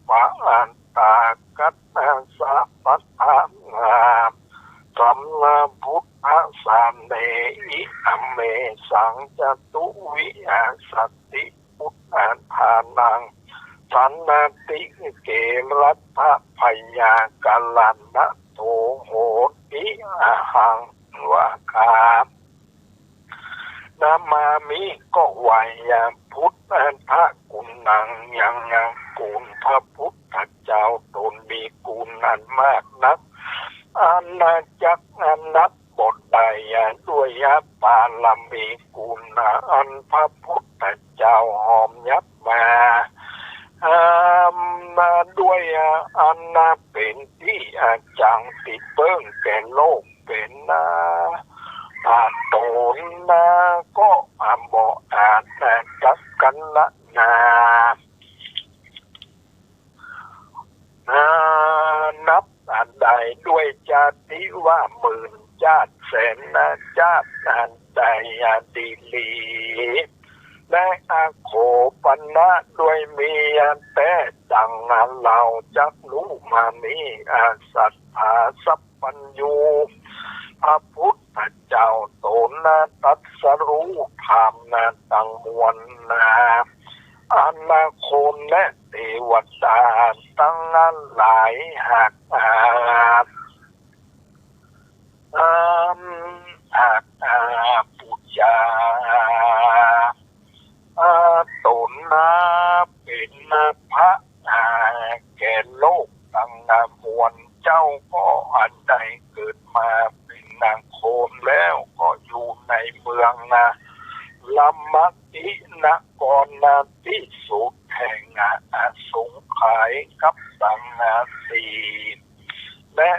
ปะอันตากัตสะปัตตางามสัมมาพุทธสานเนอิอเมสังจตุวิอาสติพุทธทานังสันนติเกมรัตถพยากาลันนะโตโหติอาหังวะคานามามิก็วายาพุทธพระกุณังยังกุณพระพุทธเจ้าตนมีกุณอันมากนักอาณาจักรนับบทใดด้วยปาลมีกุณอันพระพุทธเจ้าหอมยับมาด้วยอันเป็นที่จังติดเบิ้งแก่โลกเป็นตนก็บอกจักกันละนับอันใดด้วยชาติว่าหมื่นชาติแสนชาติอันใดดีลีและโคปันนะด้วยมีแต่ดังเราจักรู้มานี้สัทธาสัพพัญญูพระพุทธเจ้าตนตัดสรู้ธรรมตั้งมวลอาณาโคนและเทวดาตั้งหลายหักปุจจาตนเป็นพระแก่โลกตั้งมวลเจ้าก็อันใดเกิดมาเป็นนางโคนแล้วก็อยู่ในเมืองลัมมัตินกรที่สุดแห่งสงไขยกับสังสีและ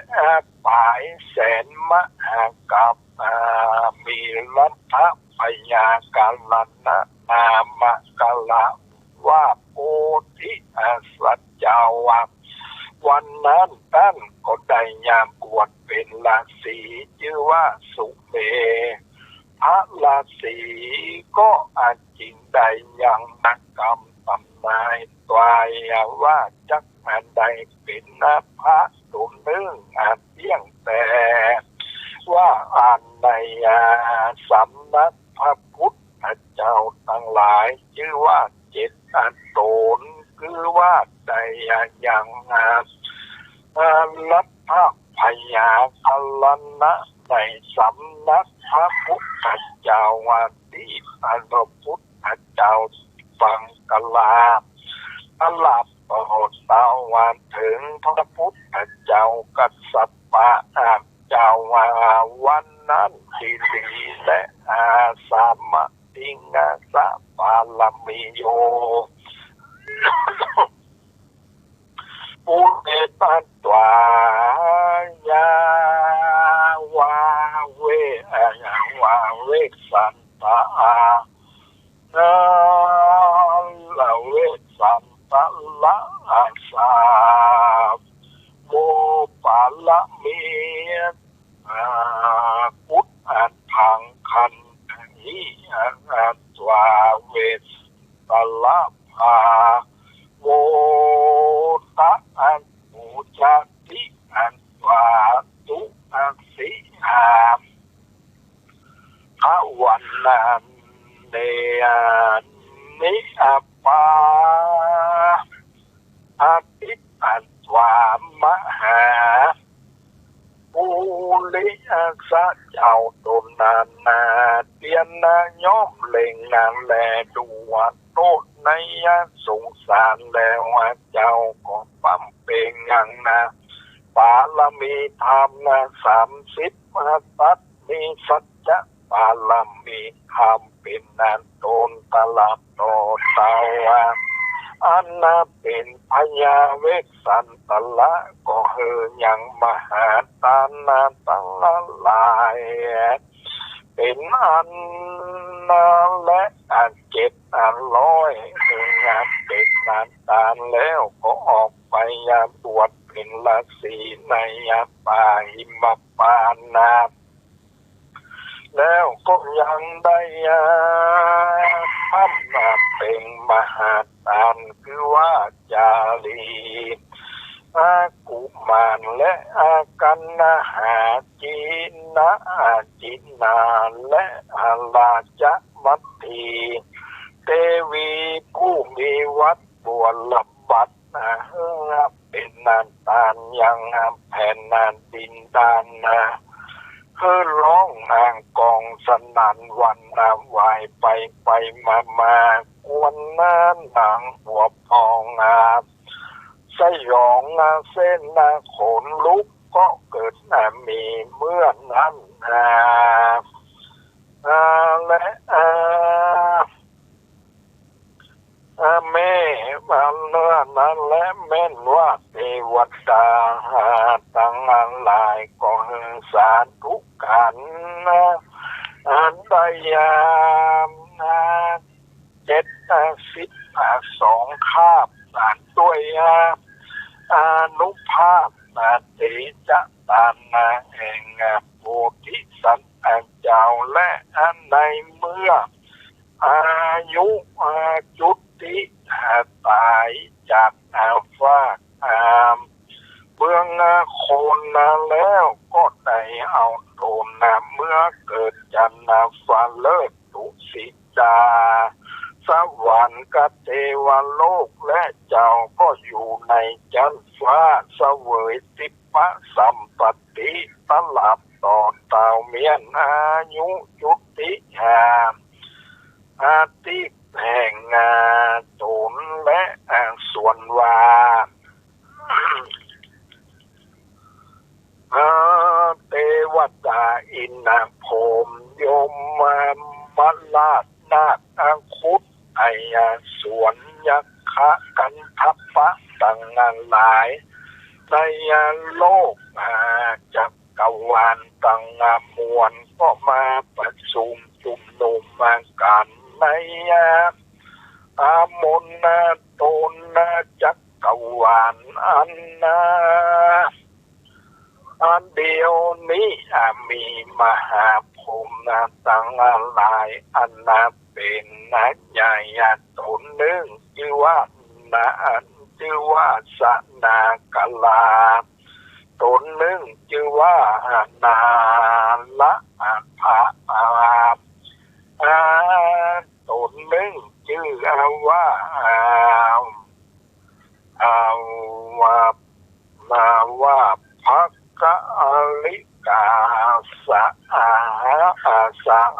ป่ายแสนมหากับมีรัฐพยากาลันนามกาละว่าโพธิสัจจาวันนั้นท่านก็ได้ยามบวชเป็นราศีชื่อว่าสุเมพระราศีก็อาจจริงได้ยังนักกรรมตำนายตายว่าจักอันใดเป็นพระตุนนึ่งเพียงแต่ว่าอ่านในสำนักพระพุทธเจ้าทั้งหลายชื่อว่าเจ็ดอันโตนคือว่าได้ยังรัฐพยากาลันนะในสำนักพระพุทธเจ้าที่พระพุทธเจ้าฟังกลาตลับต่อเตาวันถึงพระพุทธเจ้ากัสสปะเจ้าวันนั้นที่ดีและสามติงสะปาลมิโยปุเรตัตวายาวาเวสันตาละเวสันตาละอาสาโมปาละเมีพุทธันพังคันหิตวาเวตาละภาโมตะอันปุจติอันวาตุอันสิหาภวันนันเนนิอาปาอาทิตอันวามหาปุริสะเจ้าตนนาเตียนย่อมเล่งนานแลดูโตในสงสารแล้วเจ้าก็ปั๊มเป็นงังปาลมีธรรม30ตัดมีสัจจะปาลมีธรรมเป็นนานโตนตลาดต่อเตาอันเป็นพญาเวสสันตละก็เฮยังมหาตานาตั้งหลายเป็นอันและอันเจ็ดอันร้อยงานเป็นนานตาแล้วก็ออกไปบวชเป็นฤาษีในป่าหิมพานต์แล้วก็ยังได้ทำเป็นมหาทานคือว่าจา ลีอากุมารและอากันนาหาจีนะจินาและอาลาจะมัตถีเทวีผู้มีวัดบวรลบัดเป็นนานตานยังแผ่นนานดินดานร้องนางกองสนันวันวายไปมากวนหนังหัวพองสยองเส้นขนลุกก็เกิดมีเมื่อนั้นและแม่บันเนื้อนั้นและแม่นว่าเทวดาตั้งหลายก็สาธุกันได้ยาม72 คาบด้วยอนุภาพเตจะตานาแห่งโพธิสัตว์เจ้าและในเมื่ออายุจุติตายจากฟากเบื้องโคนแล้วก็ได้เอาโดนเมื่อเกิดจันทร์ฟ้าเลิศตุสิตาสวรรค์กับเทวโลกและเจ้าก็อยู่ในจันทร์ฟ้าเสวยทิพสัมปติตลับต่อเต่าเมียนอายุจุติอาทิแห่งโจรและส่วนวาเทวดาอินพรหมยมมราชนาคคุดไอยสวนยักษ์กันทัพปะต่างหลายในโลกจักรวาลต่างมวลก็มาประชุมจุมนุมมากันในมนตนจักรวาลอันเดียวนี้มีมหาพรหมตั้งหลายอันเป็นใหญ่ตนหนึ่งชื่อว่าสนากลาตนหนึ่งชื่อว่านาละภาตนหนึ่งชื่อว่าภักกะลิกาสะ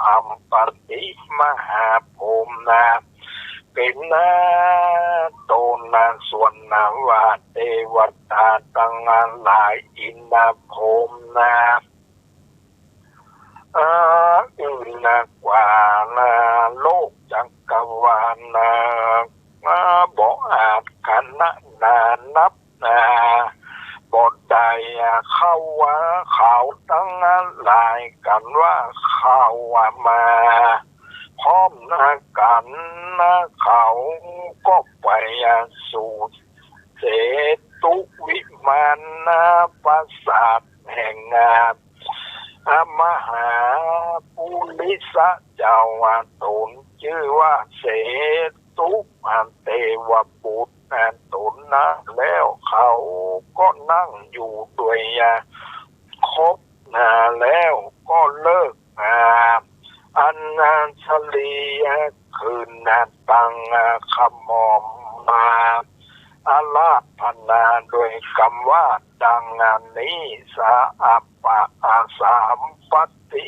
อัมปติมหาพรหมเป็นตนส่วนว่าเทวดาตั้งหลายอินพรหมอื่นกว่าโลกจักรวาลบ่อาจขนานับบ่ได้เข้าว่าเขาตั้งหลายกันว่าเขามาพร้อมกันเขาก็ไปสู่เจตุวิมานปราสาทแห่งมหาปุริสเจ้าตนชื่อว่าเสตุเทวบุตรตนแล้วเขาก็นั่งอยู่ด้วยครบแล้วก็เลิกอันเฉลียคืนตั้งขมอมมาอาลาพนาโดยคำว่าดังนี้สาปะสามปฏิ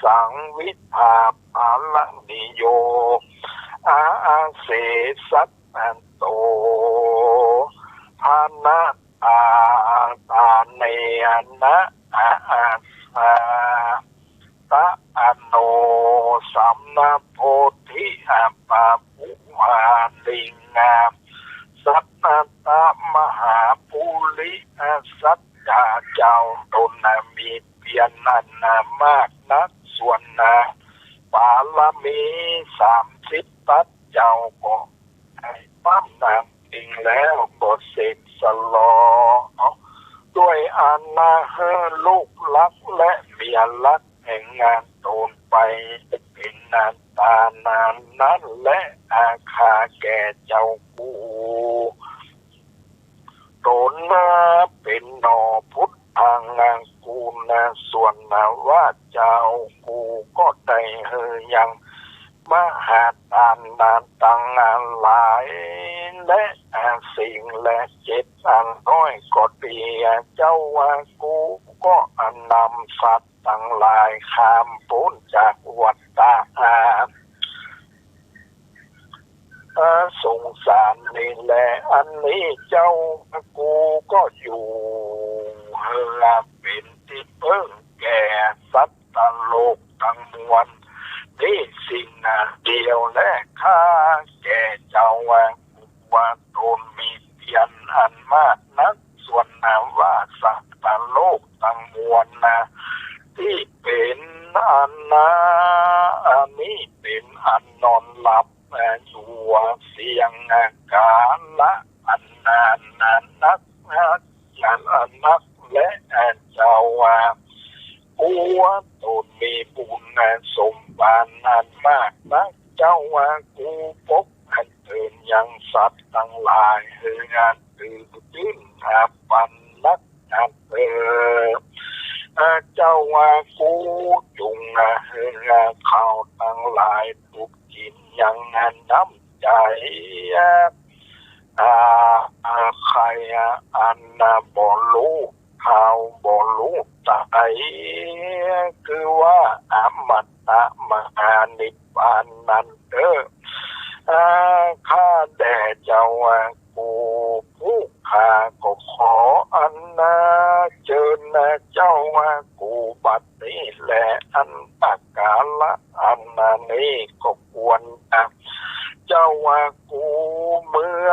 สังวิภาภาลนิโยเสสัตโตภานะตาเนนะตะโนสัมนาโพธิปาปุมาลิงสัตตมหาปุริสัจเจ้าตนมีเพียรนันมากนักส่วนปาลมี30 ปัจเจ้าก็ให้ปั้มจริงแล้วก็เสร็จสลอด้วยอานาลูกรักและเมียรักแห่งงานโตนไปเป็นนานตานานนั้นและอาคาแก่เจ้ากู เป็นนอพุทธังกูนะส่วนว่าเจ้ากูก็ได้เฮยังมหาทานนานตังงานหลายและสิ่งและเจ็ดอันน้อยก็ดีเจ้าว่ากูก็นำสัตว์ทั้งหลายข้ามพ้นจากวัฏฏะสงสารนี่แหละอันนี้เจ้ากูก็อยู่เป็นที่เพิ่งแก่สัตว์โลกทั้งมวลนี่สิ่งเดียวและข้าแก่เจ้าว่าตนมีเพียรอันมากนักส่วนว่าสัตว์โลกทั้งมวลที่เป็นอันอันนี้เป็นอันนอนหลับอยู่เสียงการละอันนานนักอย่างอันนักและเจ้ากูตนมีบุญสมบัติอันมากนักเจ้ากูพบอันเตือนยังสัตว์ทั้งหลายงานตื่นตื้นปันนักเจ้ากูจุงข้าวทั้งหลายทุกกินยังน้ำใจใครอันบ่รู้ข่าวบ่รู้ใจคือว่าอมตะมหานิพพานนั้นเด้อข้าแด่เจ้ากูผู้ข้าก็ขออันเชิญเจ้ากูบัดนี้แหละอันตกาละอันนี้ก็ควรเจ้ากูเมื่อ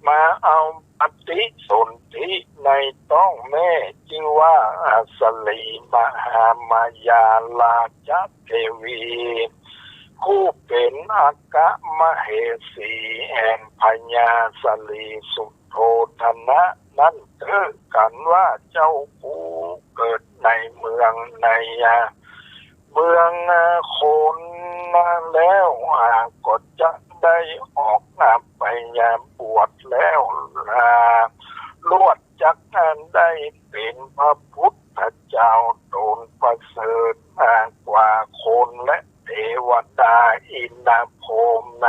มาเอาปฏิสนธิในต้องแม่ชื่อว่าสลีมหามายาลาจเทวีคู่เป็นอากะมเหสีแห่งพญาสลีสุโธธนะนั่นเถิดกันว่าเจ้ากูเกิดในเมืองในเมืองคนแล้วก็จะได้ออกไปบวชแล้วลวดจักได้เป็นพระพุทธเจ้าโดนประเสริฐกว่าคนและเทวดาอินทร์พรหม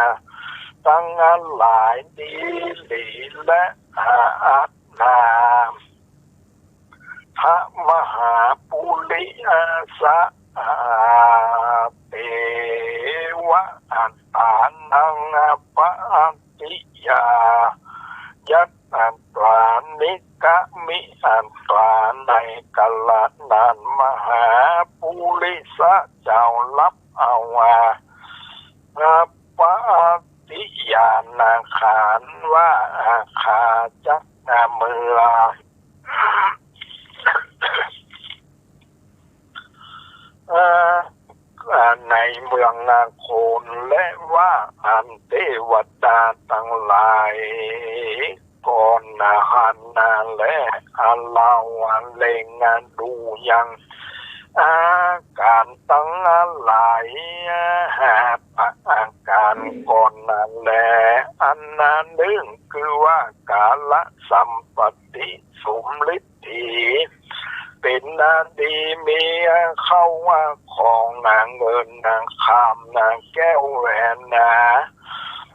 ตั้งงานหลายดีหลีและอาณาพระมหาปุริสะเทวะอันตานังปะอันติยายัตอันตรานิกะมิอันตราในกัลนานมหาปุริสะเจ้ารับเอาปะอันติยานาขานว่าขาจักเมืองในเมืองนาโคนและว่าอันเทวดาทั้งหลายก่อนหันและอันเราเล่งดูยังการตั้งหลายอาการก่อนนั้นแลอันนั้นหนึ่งคือว่ากาลสัมปติสมฤทธิเป็นดีมีเข้าว่าของเงินคำแก้วแหวน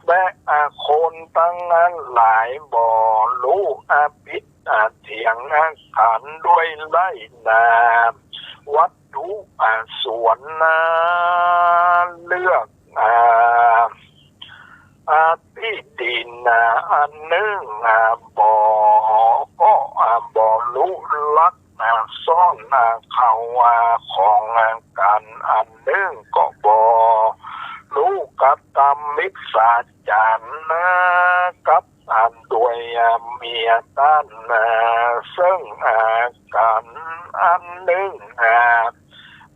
และคนตั้งนั้นหลายบ่รู้ปิดเถียงขันด้วยไล่วัตถุส่วนเลือกที่ดินอันหนึ่งบ่ก็บ่รู้ลักซ่อนเขาของกันอันหนึ่งก็บ่รู้กับตามมิตรสาจารกับอันด้วยเมียตันซึ่งกันอันหนึ่ง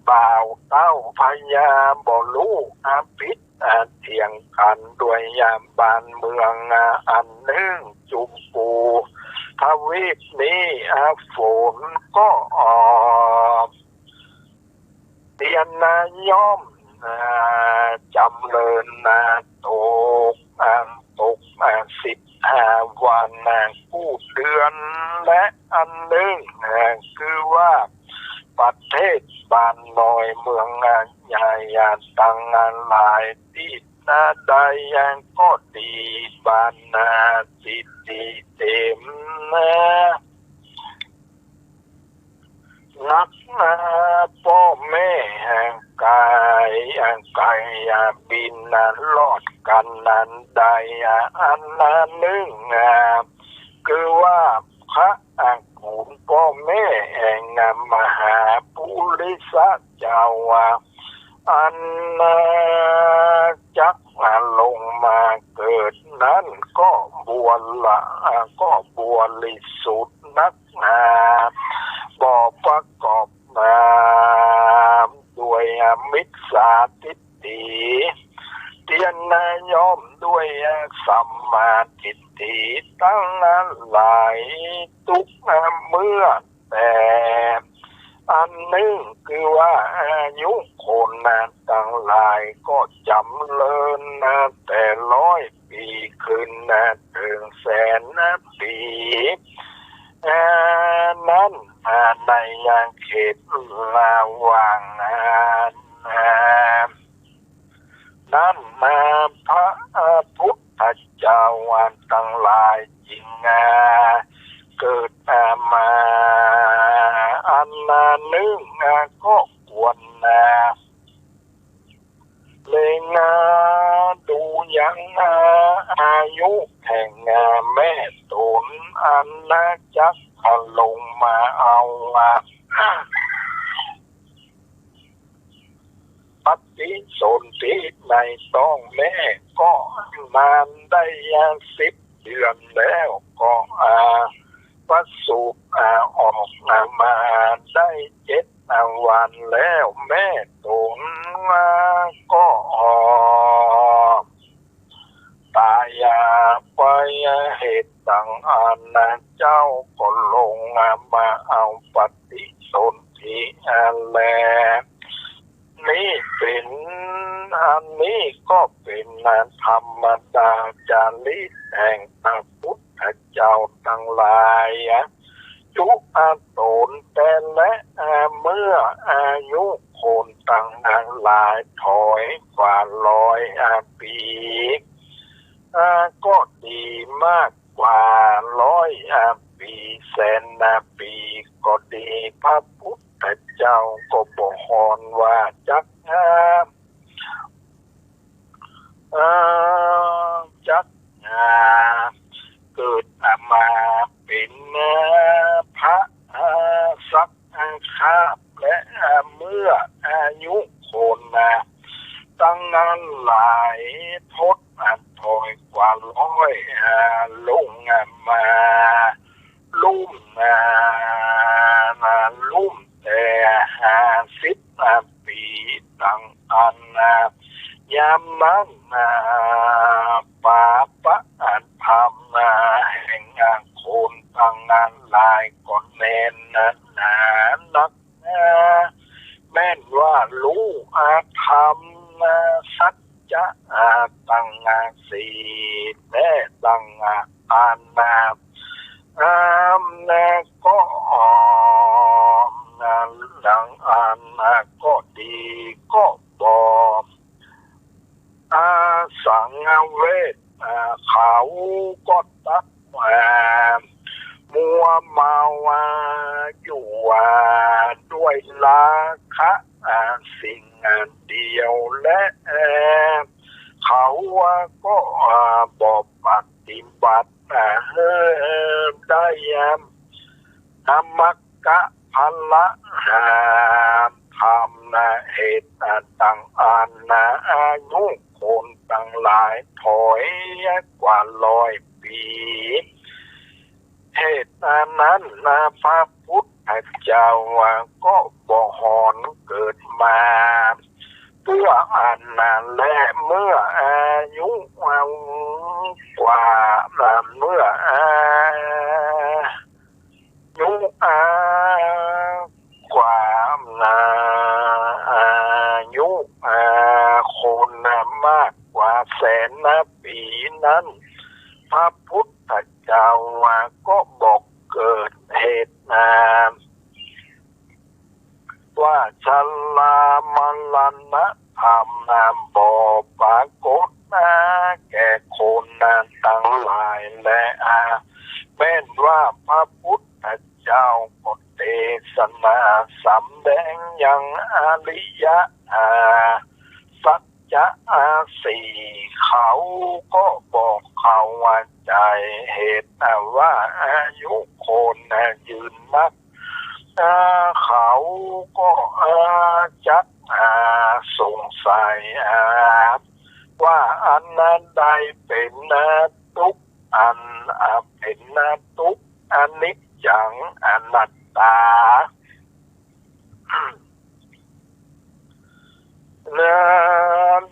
บ่าวเต้าพญาบ่รู้พิษเถียงกันด้วยบ้านเมืองอันหนึ่งจุมปูทวีปนี้ฝนก็เตียนย่อมจำเริญตกเสี 15 วันกู้เดือนและอันหนึ่งคือว่าประเทศบ้านน้อยเมืองใหญ่ต่างหลายที่นาใดก็ดีบ้านนาสิดีเต็มนักพ่อแม่กายไก่บินรอดกันนั้นใดอันนั้นหนึ่งคือว่าพระคุณพ่อแม่มหาปุริสเจ้าอันจักลงมาเกิดนั้นก็บวชละก็บวชลิสุดนักบ่ประกอบด้วยมิจฉาทิฏฐิเตียนยอมด้วยสัมมาทิฏฐิตั้งหลายทุกเมื่อแต่อันหนึ่งคือว่าอายุคนตั้งหลายก็จำเลินแต่100 ปีขึ้นถึง100,000 ปีนั้นในเขตระหว่างนั้นพระพุทธเจ้าตั้งหลายจริงเกิดมาอันหนึ่งก็ควรเลยดูยังอายุแห่งแม่ตนอันจักลงมาเอาปฏิสนธิในต้องแม่ก็นานได้10 เดือนแล้วก็ประสูติออกมาได้7 วันแล้วแม่ตนก็ตายไปเหตุต่างอันเจ้าก็ลงมาเอาปฏิสนธิแล้วนี่เป็นอันนี้ก็เป็นธรรมดาจารีตแห่งพระพุทธเจ้าทั้งหลายทุกตนแต่และเมื่ออายุคนต่างหลายถอยกว่า100 ปีก็ดีมากกว่า100 ปี100,000 ปีก็ดีพระพุทธเจ้าก็บอกว่าจักเกิดมาเป็นพระสักคาบและเมื่ออายุคนตั้งนั้นหลายทศถอยกว่า100ลงมาลุ่มแต่50 ปีตั้งอันยามนั้นป่าประธรรมแห่งคนตั้งนั้นหลายก็แน่นหนานักแม่นว่ารู้ธรรมสัจจะตั้งสีแต่ตั้งอันก็ดังอันก็ดีก็บอกสังเวชเขาก็ตัดมัวเมาอยู่ด้วยราคะสิ่งเดียวและเขาก็บอกปฏิบัติได้ธรรมกะพละธรรมเหตุต่างอันอายุคนต่างหลายถอยกว่า100 ปีเหตุนั้นพระพุทธเจ้าก็บอกหอนเกิดมาเพื่ออันนั้นและเมื่ออายุกว่าเมื่ออายุกว่าอายุคนมากกว่า100,000 ปีนั้น พระพุทธเจ้าก็บอกเกิดเหตุว่าชัลลามลันนะธรรมบ่ปรากฏแก่คนทั้งหลายและแม้นว่าพระพุทธเจ้าก็เทศนาสำแดงอย่างอริยสัจจะสี่เขาก็บอกเขาว่าใจเหตุว่าอายุคนยืนนักเขาก็จักสงสัยว่าอันนั้นใดเป็นทุกข์อันเป็นทุกข์อนิจจังอนัตตา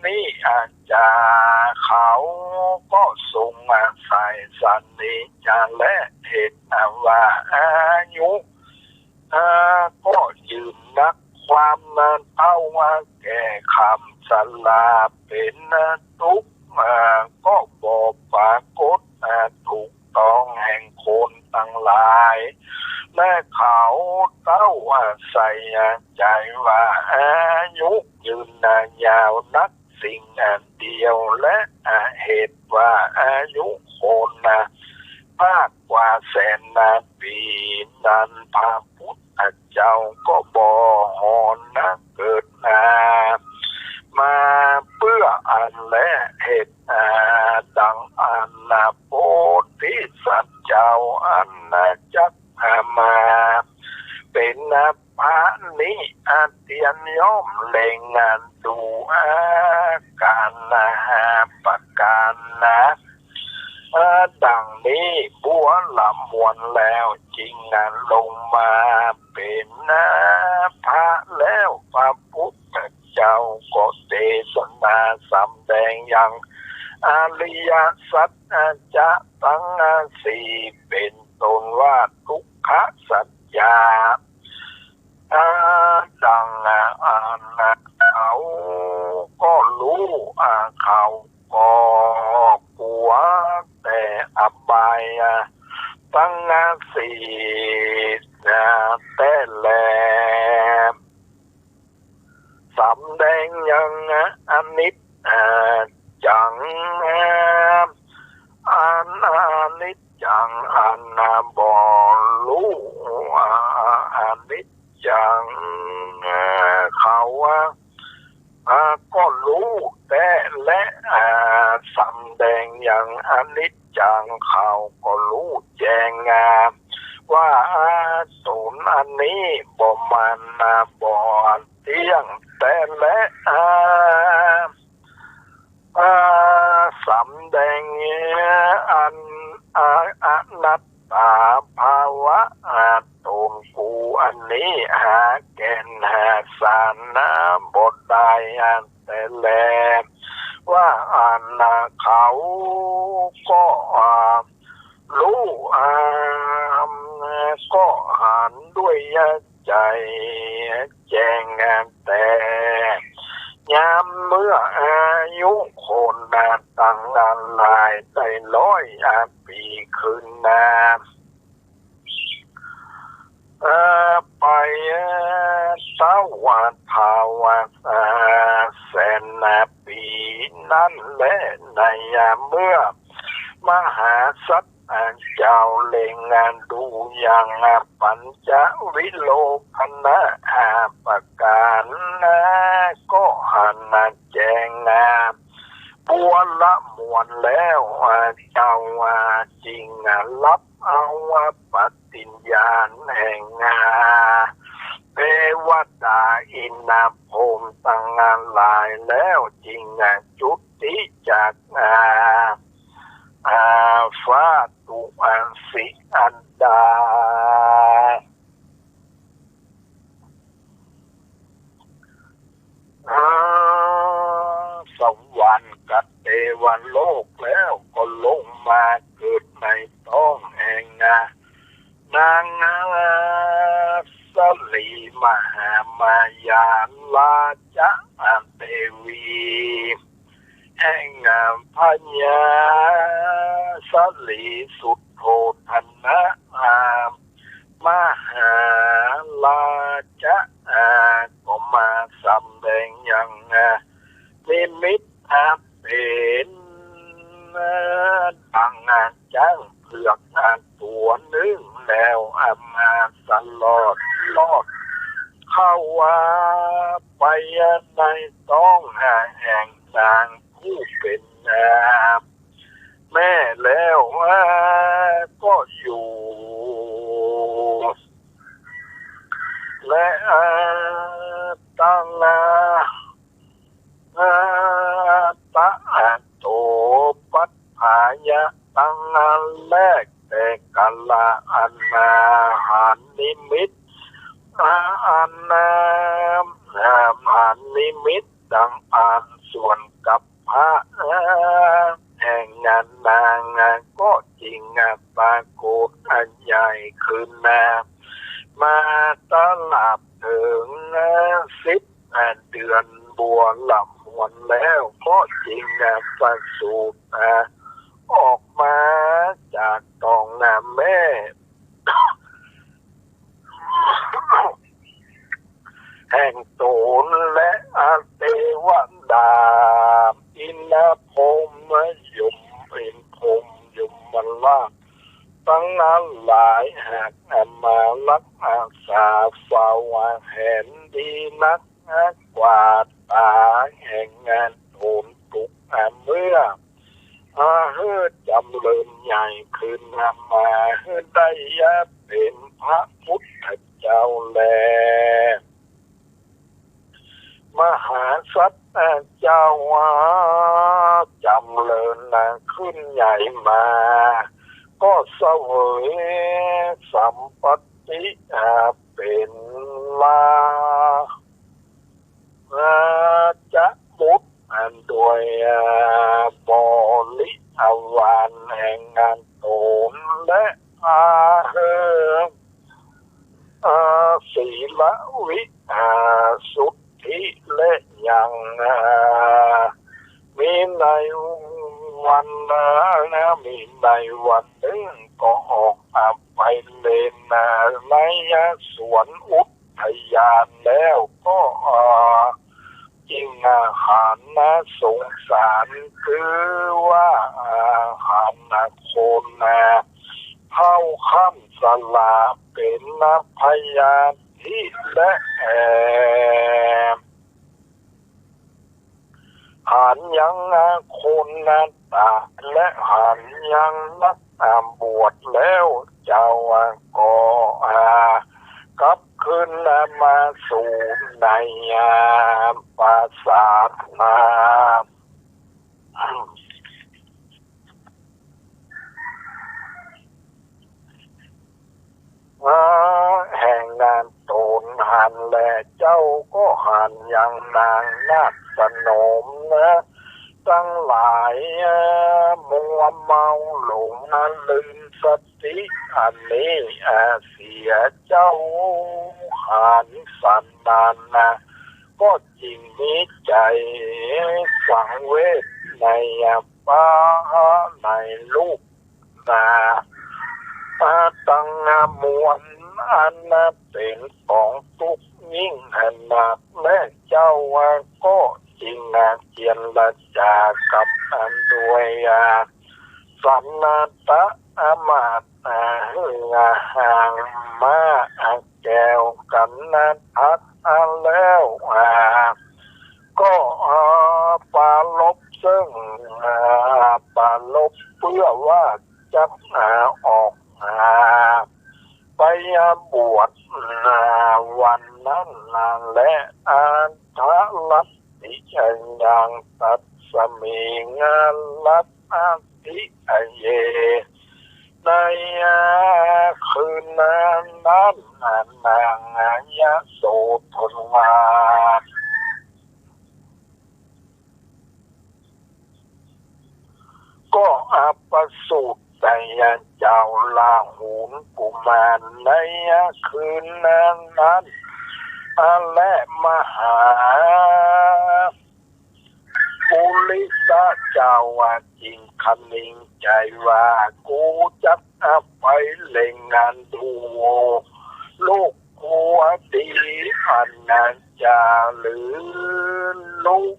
นี่อาจารย์เขาก็ทรงใส่สันนิจาและเหตุว่าอายุก็ยืนนักความนั้นเท่าว่าแก่คำสลาเป็นทุกข์ก็บอกปรากฏถูกต้องแห่งคนทั้งหลายและเขาเต้าใส่ใจว่าอายุยืนยาวนักสิ่งเดียวและเหตุว่าอายุคนมากกว่าแสนปีนั้นพระพุทธเจ้าก็บอกหอนเกิดมาเพื่ออันและเหตุดังอันโพธิสัตว์เจ้าอันจักมาเป็นพระนิเตียนย่อมเล็งงานดูการประการดังนี้บัวลำมวนแล้วจริงลงมาเป็นพระแล้วพระพุทธเจ้าก็เทศนาสำแดงอย่างอริยสัจจะทั้งสี่เป็นต้นว่าทุกขสัจจะดังเขาก็รู้เขาก็กลัวแต่อบายตั้งสี่แต่แลสำแดงอย่างอนิจจังอนิจจังบ่รู้อนิจจังเขาก็รู้แต่และสำแดงอย่างอนิจจังเขาก็รู้แจ้งว่าศูนย์อันนี้บ่มันบ่เที่ยงแต่และสำแดงอันอนัตตาภาวะตนกูอันนี้หาแก่นหาสารบทใดแต่แลว่าอันเขาก็รู้ก็หันด้วยใจแจ้งแต่ยามเมื่ออายุคนตั้งหลายได้100 ปีขึ้นไปสวัสภาวะแสนปีนั้นและในเมื่อมหาสัตว์เจ้าเล็งดูอย่างปัญจวิโลภนะประการก็หันแจงบัวละมวนแล้วเจ้าจริงรับเอาปฏิญญาณแห่งเทวดาอินพรหมตั้งหลายแล้วจริงจุติจากฟ้าตุสิอันดาสวรรค์กับเทวโลกแล้วก็ลงมาเกิดในท้องแห่งนางสลีมหามายาลาจะเทวี แห่งพญาสลีสุดโทธนะมหาลาจะก็มาสำแดงอย่างนิมิตเป็นดังจ้างเผือกตัวนึงแล้วมาสลอดลอดเข้าว่าไปในต้องแห่งนางผู้เป็นแม่แล้วก็อยู่และตั้งตะโตปัฏฐายะตั้งแรกแต่กัลละอันหานิมิตอันหานิมิตดังอ่านส่วนกับพระแห่งงานนางก็จริงปรากฏอันใหญ่ขึ้นมาตลับถึง10 เดือนบัวลำวันแล้วก็จริงประสูติออกมาจากท้องแม่แห่งโตนและเทวดาอินพรหมยุมเป็นพรหมยุมมันว่าตั้งนั้นหลายหากมารักษาเฝ้าเห็นดีนักกว่าตาแห่งงานโทนตุกเมื่อจำเริญใหญ่ขึ้นมาได้เป็นพระพุทธเจ้าแลมหาสัตว์เจ้าจำเริญขึ้นใหญ่มาก็เสวยสัมปติเป็นลาจะบุตรโดยบริวารแห่งงานโตนและศีลวิสุทธิและยังมีในวันมีในวันหนึ่งก็ออกไปเล่นในสวนอุทยานแล้วก็จริงอาหารสงสารคือว่าอาหารโคนเท่าข้ามสลาเป็นพยาธิและหารยังคนตาและหารยังนักบวชแล้วเจ้าก็กลับขึ้นมาสู่ในปราสาทแห่งงานโตนหันแลเจ้าก็หันยังนางนาคสนมตั้งหลายมัวเมาหลงลืมสติอันนี้เสียเจ้าหันสันดานก็จริงมีใจสังเวชในป้าในลูกตั้งมวลอันเป็นของทุกยิ่งหนักและเจ้าก็จริงเจียนละจากับด้วยสันตะมาตห่างมาแก้วกันทักแล้วก็ปาลบซึ่งปาลบเพื่อว่าจะออกไปบวชวันนั้นและทะลัตติยังตัดสมิงลัตติเยในคืนนั้นนางยะโสธรมาก็ประสูติแต่เจ้าลาหูนกุมารในคืนนั้นและมหา ปุริสะเจ้าว่าจริงคันนิงใจว่ากูจะไปเล่งงานดูลูกกูดีอันนั้นจะหรือลูก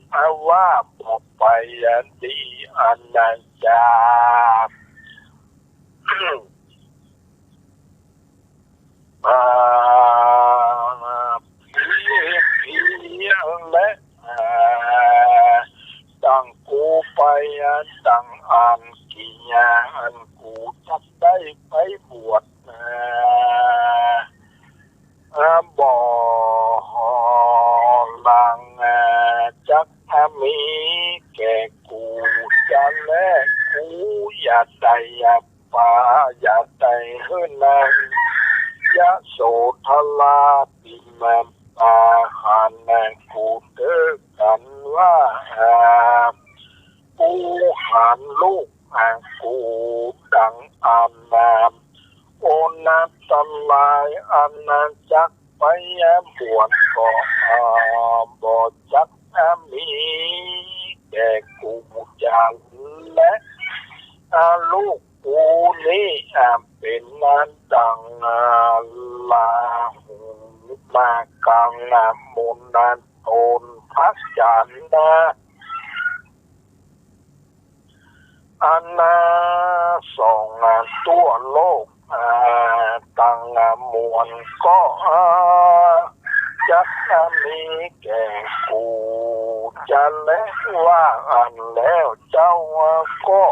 ว่าบอกไปอันดีอันนั้นจะพี่และตั้งกูไปตั้งอ่านกี่อย่างอันกูจะได้ไปบวชบ่ลังจักมีแก่กูจะแลกกูอย่าใจอย่าป่าอย่าใจเฮือนนั้นยะโสธราปิมันตาหันแนกูเด้อกันว่ากูหันลูกกูดังอานามโอนัตตลายอันนั้นจักไปบวชก็บ่จักมีแก่กูจังและลูกกูนี่เป็นนั้นดังลาหูมากลางมุนนันโตนพักจันนะอันสองตัวโลกตั้งมวลก็จะมีแก่กูจะและว่าอันแล้วเจ้าก็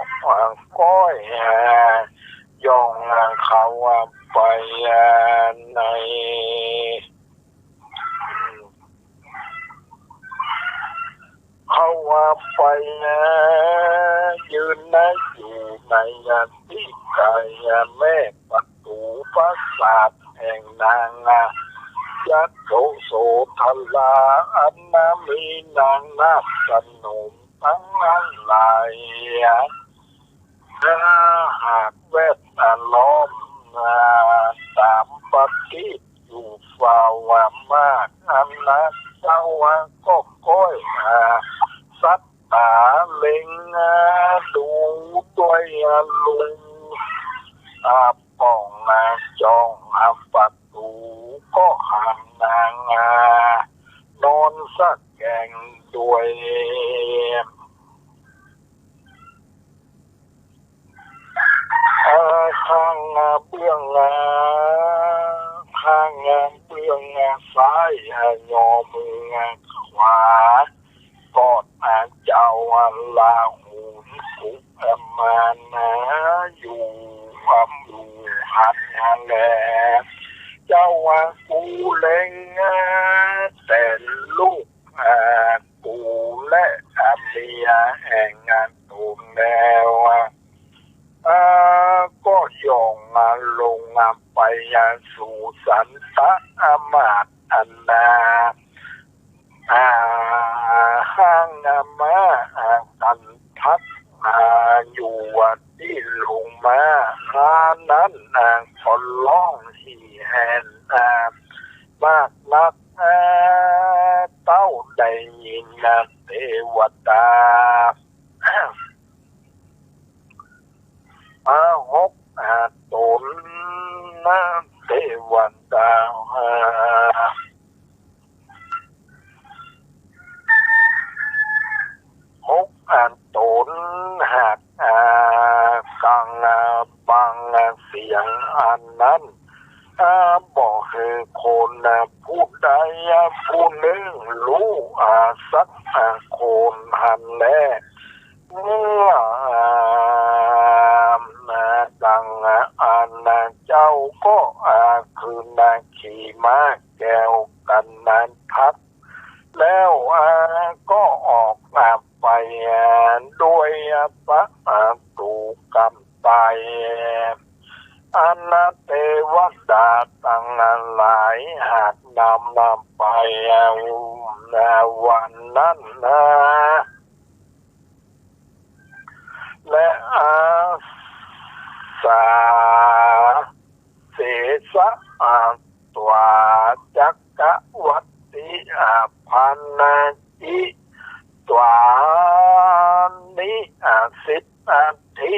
ก้อยย่องเขาไปในเขาไปยืนอยู่ในที่ไกลแม่ประตูปราสาทแห่งนางยัดโสธราอันมีนางนาคสนมทั้งนั้นหลายหากแวดล้อมตามปฏิอยู่ฝ่าวามากอันนั้นเจ้าก็ก้อยสัตตาเล็งดูด้วยลุงป้องจองประตูก็หันนางนอนสักแกงด้วยข้างเบื้องซ้ายยอมือขวากอดเจ้าลาหูกุมานะอยู่อยู่หันแลเจ้ากูเล็งแต่ลูกกูและเมียแห่งงานตูนแล้วก็ย่องลงไปสู่สันตะมาตอันนาห้างมากันทักอยู่ที่ลงมานั้นก็ร้องที่แหนมากนักเต้าได้ยินเทวดาหกตนเทวดาหกตนหากกังบางเสียงอันนั้นบอกให้คนผู้ใดผู้หนึ่งรู้สักคนหันแลเมื่อดังอันเจ้าก็คือขี่ม้าแก้วกันนั้นทักแล้วก็ออกไปด้วยพระตูกำไปอันเทวดาตั้งหลายหากนำไปวันนั้นและสาเสสะตัวจักรวัติพันจิตัว สิทธิ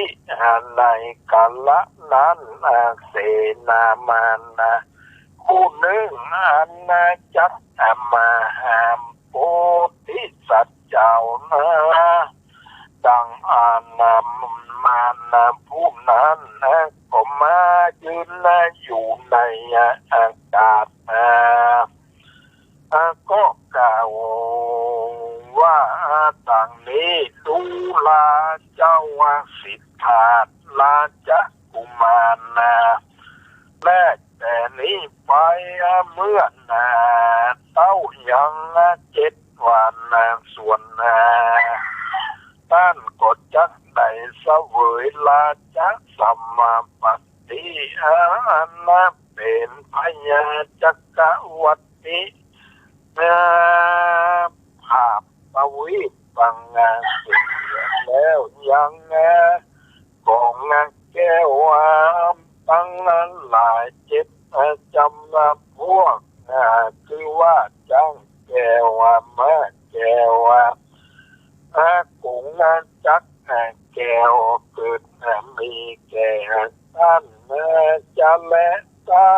ในกาละนั้นเสนามานะผู้หนึ่งจักมาหามโพธิสัตว์เจ้านะดังมานะผู้นั้นก็มายืนอยู่ในอากาศก็กล่าวว่าดังนี้ดูลาเจ้าสิทธาราชกุมารและแต่นี้ไปเมื่อเต้ายัง7 วันส่วนท่านก็จักได้เสวยราชสัมมาปฏิเป็นพญาจักรวรรดิภาพปวิปังสุดแล้วยังกองแก้วตั้งหลายจำพวกคือว่าจังแก้วมาแก้วกุ้งจักแก้วเกิดมีแก่ท่านจะและเจ้า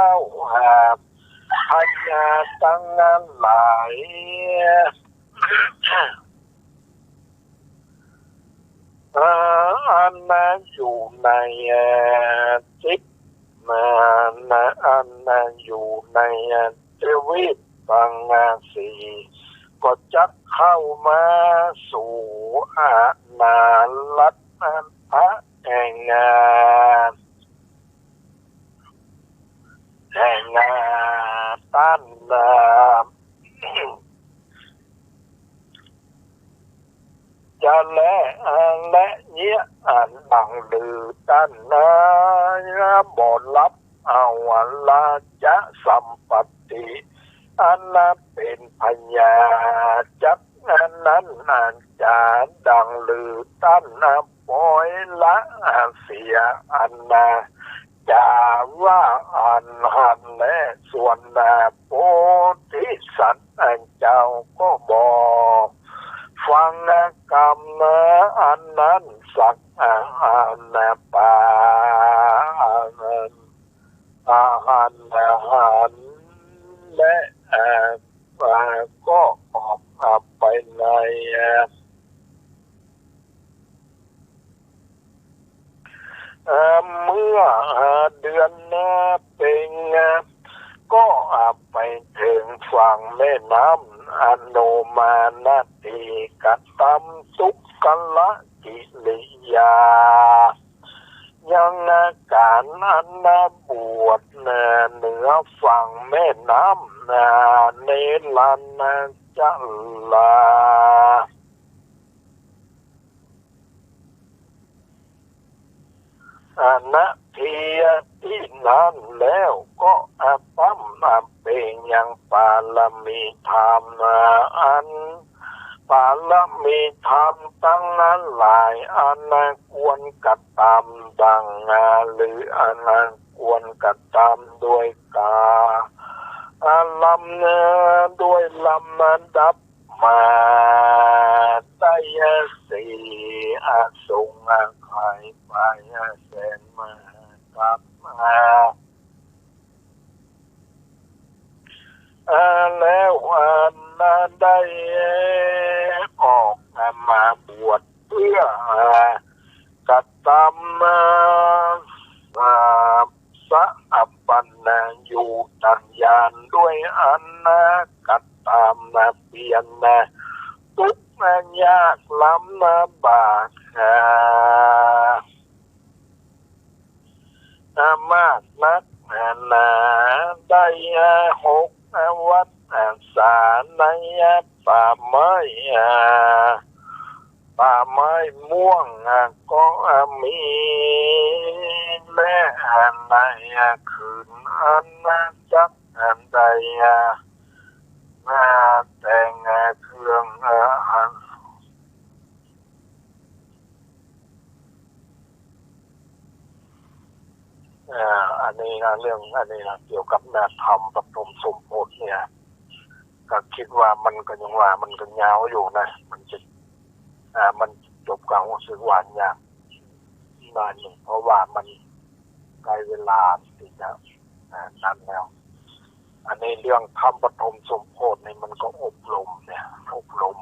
พญาตั้งหลายอยู่ในจิตอยู่ในเทวิตปังสีก็จะเข้ามาสู่นาลัตพระแห่งต้านจะและเนี้ยดังลือต้านบ่รับเอาราชสัมปติเป็นพญาจักนั้นจะดังลือต้านปล่อยละเสียจะว่าหันและส่วนโพธิสัตว์เจ้าก็บอกฟังกรรมนั้นสักปาอาหารและก็ออกไปในเมื่อเดือนเป็นก็ไปถึงฝั่งแม่น้ำอโนมานาติกัตตัมสุกละกิริยายังการบวชเหนือฝั่งแม่น้ำเนลันจะลาทีที่นั้นแล้วก็ปั้มเป็นยังปาลมีธรรมปาลมีธรรมตั้งนั้นหลายควรกระทำดังหรือควรกระทำด้วยกาด้วยลำดับมาได้สี่ส่งใครไปแสนมากับแล้วได้ออกมาบวชเพื่อกระทำสัพพันอยู่ตัญญาณด้วยกระทำเปลี่ยนทุกยากลำบากมากนักได้6 วัดสาในป่าไม้ม่วงก็มีและในคืนจักใดแต่งเครื่องอันนี้เรื่องอันนี้เกี่ยวกับธรรมปฐมสมโภชเนี่ยก็คิดว่ามันก็ยังว่ามันก็ยาวอยู่นะมันจะ จบการรู้สึกว่าเนี่ยนานหนึ่งเพราะว่ามันใกล้เวลาที่จะนั้นแล้วอันนี้เรื่องทำปฐมสมโภชนี่มันก็อบรมเนี่ยอบรม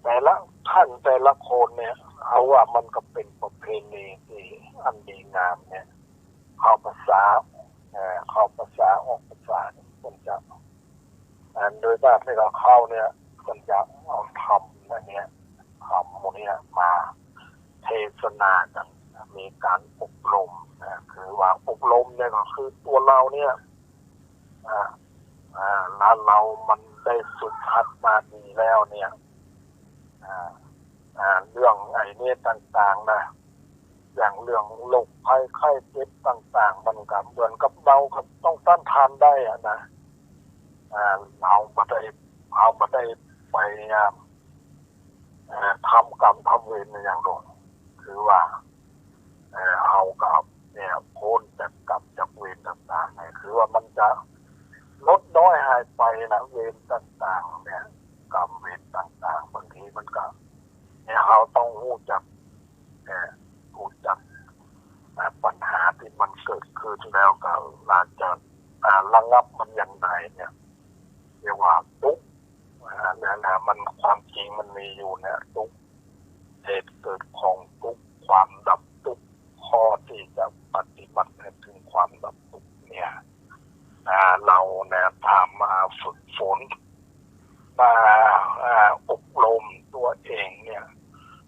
แต่ละท่านแต่ละคนเนี่ยเอาว่ามันก็เป็นประเพณีที่อันดีงามเนี่ยเข้าภาษาออกภาษามันจะโดยบ้านที่เราเข้าเนี่ยมันจะเอาทำอันเนี้ยทำโมเนี่ยมาเทศนากันมีการอบรมคือว่าอบรมเนี่ยก็คือตัวเราเนี่ยแล้วเรามันได้ฝึกหัดมาดีแล้วเนี่ยเรื่องไอ้นี่ต่างๆนะอย่างเรื่องโรคภัยไข้เจ็บต่างๆมันก็เหมือนกับเราต้องต้านทานได้นะเราไม่ได้ไปทำกรรมทำเวรอย่างโดดคือว่าเอากับเนี่ยพ้นจากกรรมจากเวรต่างๆเนี่ยคือว่ามันจะลดน้อยหายไปนะเวรต่างๆเนี่ยกรรมเวรต่างๆบางทีมันก็เนี่ยเราต้องรู้จักปัญหาที่มันเกิดขึ้นแล้วก็เราจะระงับมันอย่างไรเนี่ยเรียกว่าทุกข์นะมันความจริงมันมีอยู่เนี่ยทุกข์เหตุเกิดของทุกข์ความดับทุกข์ข้อที่จะปฏิบัติถึงความดับทุกข์เนี่ยเราเนี่ยทำมาฝึกฝนมาอบรมตัวเองเนี่ย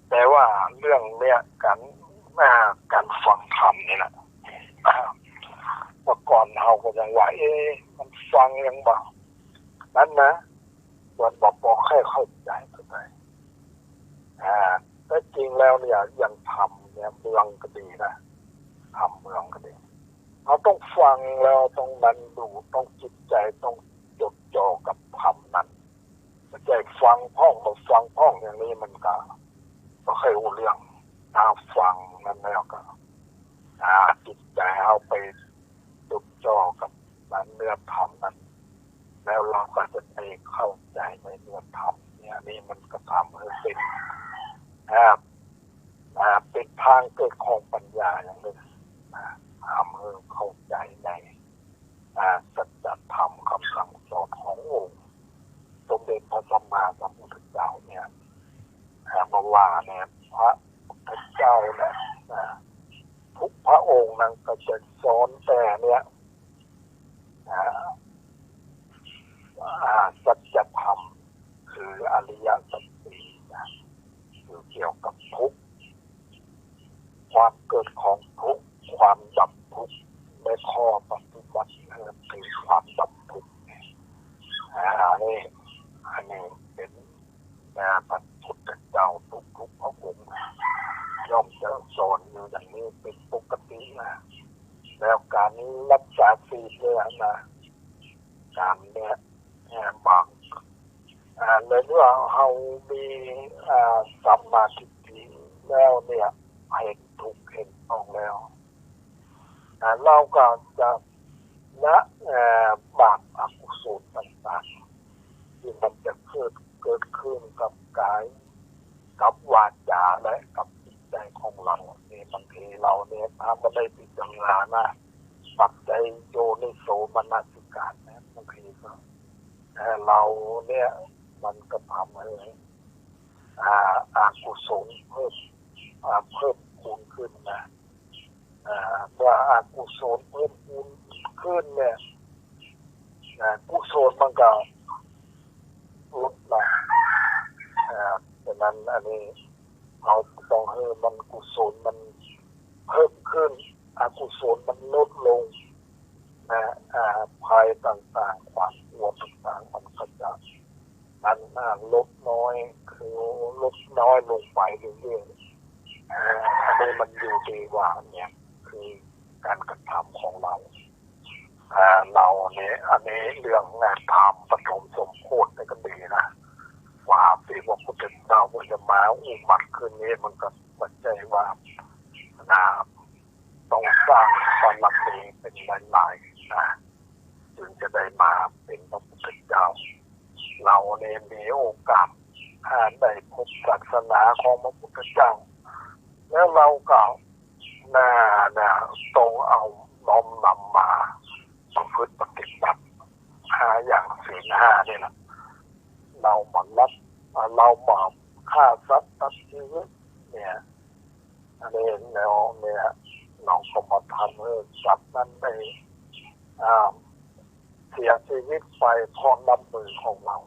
แต่ว่าเรื่องเนี้ยการฟังธรรมนี่แหละเมื่อก่อนเราก็ยังว่ามันฟังยังบ่นั้นนะมันบอกแค่เข้าใจเท่านั้นแต่จริงแล้วเนี่ยยังทำเนี่ยเมืองก็ดีนะทำเมืองก็ดีเราต้องฟังแล้วต้องนั้นดูต้องจิตใจต้องจดจ่อกับธรรมนั้นไม่ใช่ฟังพ้องมาฟังพ้องอย่างนี้มันก็เคยรู้เรื่องฟังนั้นแล้วก็จิตใจเอาไปจดจ่อกับเนื้อธรรมนั้นแล้วเราก็จะไปเข้าใจในเนื้อธรรมเนี่ยนี่มันก็ทำให้เป็นทางเกิดของปัญญาอย่างหนึ่งทำให้เข้าใจในสัจธรรมคำสั่งสอนขององค์สมเด็จพระสัมมาสัมพุทธเจ้าเนี่ยเมื่อว่าเนี่ยพระพุทธเจ้าเนี่ยทุกพระองค์นั้นก็จะสอนแต่เนี่ยสัจธรรมคืออริยสัจสี่คือเกี่ยวกับทุกข์ความเกิดของทุกข์ความดับทุกข์และข้อปฏิบัติคือความดับทุกข์อันนี้เป็นพระพุทธเจ้าทุกพระองค์ย่อมจะสอนอยู่อย่างนี้เป็นปกตินะแล้วการรักษาศีลเนี่ยนะการเนี่ยบางเลยเมื่อเรามีสัมมาทิฏฐิแล้วเนี่ยเห็นทุกข์เห็นต้องแล้วเราก็จะละบาปอกุศลต่างๆที่มันจะเกิดขึ้นกับกายกับวาจาและกับจิตใจของเราเนี่ยบางทีเราเนี่ยทำไม่ได้พิจารณานะปักใจโยนิโสมนสิการนะบางทีก็เราเนี่ยมันก็ทำให้อกุศลเพิ่มคูณขึ้นนะเมื่ออกุศลเพิ่มคูณขึ้นเนี่ยกุศลมันก็ลดลงฉะนั้นอันนี้เราต้องให้มันกุศลมันเพิ่มขึ้นอกุศลมันลดลงภัยต่างๆความกลัวต่างๆมันก็จะลดน้อยคือลดน้อยลงไปเรื่อยๆอันนี้มันอยู่ที่ว่าเนี่ยคือการกระทำของเราเนี่ยอันนี้เรื่องงานทำปฐมสมโภชนี่ก็ดีนะว่าที่ว่าพุทธเจ้าจะมาอุบัติขึ้นนี้มันก็ปัจจัยว่าต้องสร้างความรักเองเป็นหลายๆจึงจะได้มาเป็นพระพุทธเจ้าเราเนี่ยมีโอกาส ได้พบศาสนาของพระพุทธเจ้าแล้วเราก็น่าต้องเอาน้อมนำมาประพฤติปฏิบัติอย่างศีลห้านี่แหละเราเรามาฆ่าสัตว์ตัดชีวิตเนี่ยอันนี้แล้วเนี่ยเราสมทานสัตว์นั้นได้เสียชีวิตไปเพราะน้ำมือของเรา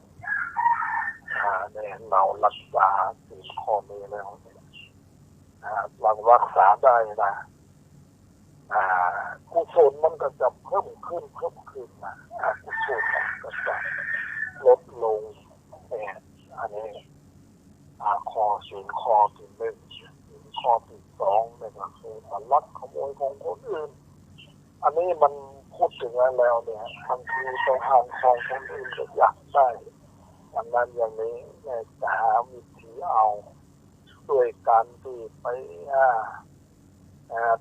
เนี่ยเรารักษาศีลข้อนี้แล้วเรารักษาได้นะกุศลมันก็จะเพิ่มขึ้นนะกุศลมันก็จะลดลงเนี่ยอันนี้ข้อศีลข้อที่หนึ่งข้อที่สองเนี่ยก็คือการลักขโมยของคนอื่นอันนี้มันพูดถึงแล้วเนี่ยบางทีไปหาของคนอื่นก็อยากได้อย่างนั้นอย่างนี้เนี่ยจะหาวิธีเอาด้วยการที่ไป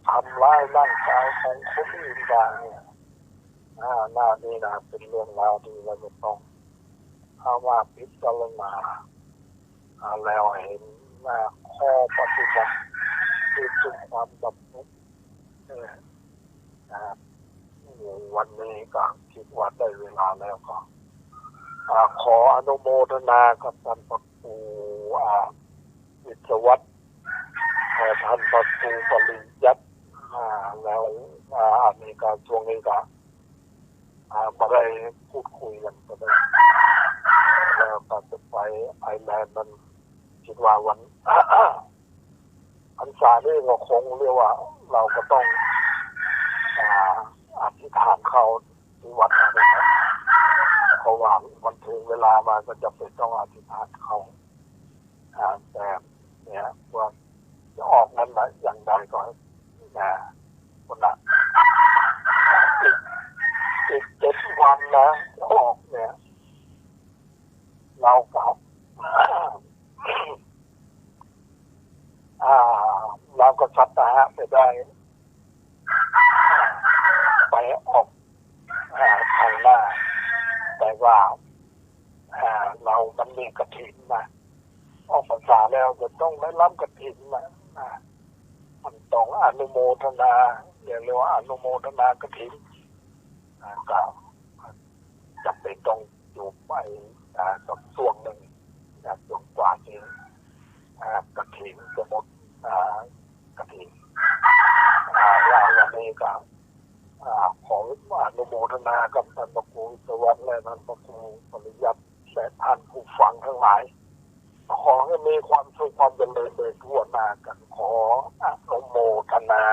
ทำร้ายร่างกายของคนอื่นได้เนี่ยหน้านี้นะเป็นเรื่องราวที่เราจะต้องว่าพิจารณาแล้วเห็นข้อปฏิบัติที่ถึงความดำเนินวันนี้ก็คิดว่าได้เวลาแล้วก็ขออนุโมทนากับท่านพระครูวิศวัตรท่านพระครูปริยัติแล้วอันนี้ก็ช่วงนี้ก็มาได้พูดคุยกันก็ได้แล้วก็จะไปไอร์แลนด์นั้นคิดว่าวันพรรษานี้ก็คงเรียกว่าเราก็ต้องอธิษฐานเข้าที่วัดนะครับเพราะว่าวันถึงเวลามาก็จะเป็นต้องอธิษฐานเข้าแต่เนี่ยว่าจะออกนั้นนะอย่างใดก็คนละอีก7 วันนะออกเนี่ยเราก็เราก็สัตตะไปได้ไปออกทางหน้าแต่ว่าเรามันมีกฐินนะออกพรรษาแล้วจะต้องได้รับกฐินนะมันต้องอนุโมทนาเรียกว่าอนุโมทนากฐินก็จะเป็นต้องอยู่ไปสักช่วงหนึ่งจนกว่าที่กฐินจะหมดกฐินเราวันนี้ก็ขออนุโมทนากับท่านพระครูวิศวัตรและท่านพระครูปริยัติและท่านผู้ฟังทั้งหลายขอให้มีความสุขความเจริญโดยทั่วหน้ากันขออนุโมทนา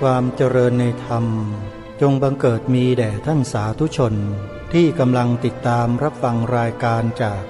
ความเจริญในธรรมจงบังเกิดมีแด่ท่านสาธุชนที่กำลังติดตามรับฟังรายการจาก